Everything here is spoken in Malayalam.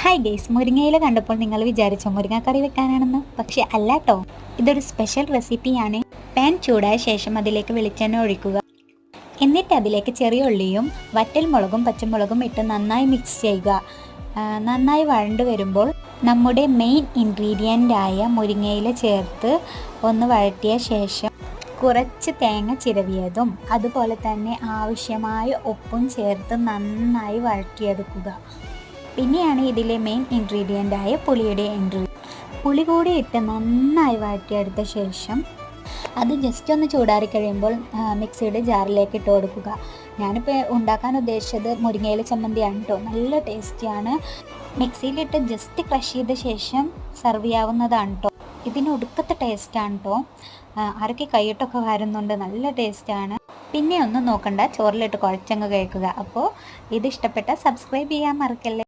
ഹായ് ഗൈസ്, മുരിങ്ങയില കണ്ടപ്പോൾ നിങ്ങൾ വിചാരിച്ചോ മുരിങ്ങക്കറി വെക്കാനാണെന്ന്? പക്ഷെ അല്ല കേട്ടോ, ഇതൊരു സ്പെഷ്യൽ റെസിപ്പിയാണ്. പാൻ ചൂടായ ശേഷം അതിലേക്ക് വെളിച്ചെണ്ണ ഒഴിക്കുക. എന്നിട്ട് അതിലേക്ക് ചെറിയ ഉള്ളിയും വറ്റൽമുളകും പച്ചമുളകും ഇട്ട് നന്നായി മിക്സ് ചെയ്യുക. നന്നായി വഴണ്ട് വരുമ്പോൾ നമ്മുടെ മെയിൻ ഇൻഗ്രീഡിയൻ്റായ മുരിങ്ങയില ചേർത്ത് ഒന്ന് വഴറ്റിയ ശേഷം കുറച്ച് തേങ്ങ ചിരവിയതും അതുപോലെ തന്നെ ആവശ്യമായ ഉപ്പും ചേർത്ത് നന്നായി വഴറ്റിയെടുക്കുക. പിന്നെയാണ് ഇതിലെ മെയിൻ ഇൻഗ്രീഡിയൻ്റായ പുളിയുടെ പുളി കൂടി ഇട്ട് നന്നായി വഴറ്റിയെടുത്ത ശേഷം അത് ജസ്റ്റ് ഒന്ന് ചൂടാറി കഴിയുമ്പോൾ മിക്സിയുടെ ജാറിലേക്ക് ഇട്ട് കൊടുക്കുക. ഞാനിപ്പോൾ ഉണ്ടാക്കാൻ ഉദ്ദേശിച്ചത് മുരിങ്ങയില ചമ്മന്തിയാണ് കേട്ടോ. നല്ല ടേസ്റ്റിയാണ്. മിക്സിയിലിട്ട് ജസ്റ്റ് ക്രഷ് ചെയ്ത ശേഷം സെർവ് ചെയ്യാവുന്നതാണ് കേട്ടോ. ഇതിന് ഒടുക്കത്തെ ടേസ്റ്റാണ് കേട്ടോ. ആരൊക്കെ കൈയിട്ടൊക്കെ വരുന്നുണ്ട്, നല്ല ടേസ്റ്റാണ്. പിന്നെ ഒന്നും നോക്കണ്ട, ചോറിലിട്ട് കുഴച്ചങ്ങ് കഴിക്കുക. അപ്പോൾ ഇത് ഇഷ്ടപ്പെട്ടാൽ സബ്സ്ക്രൈബ് ചെയ്യാൻ മറക്കല്ലേ.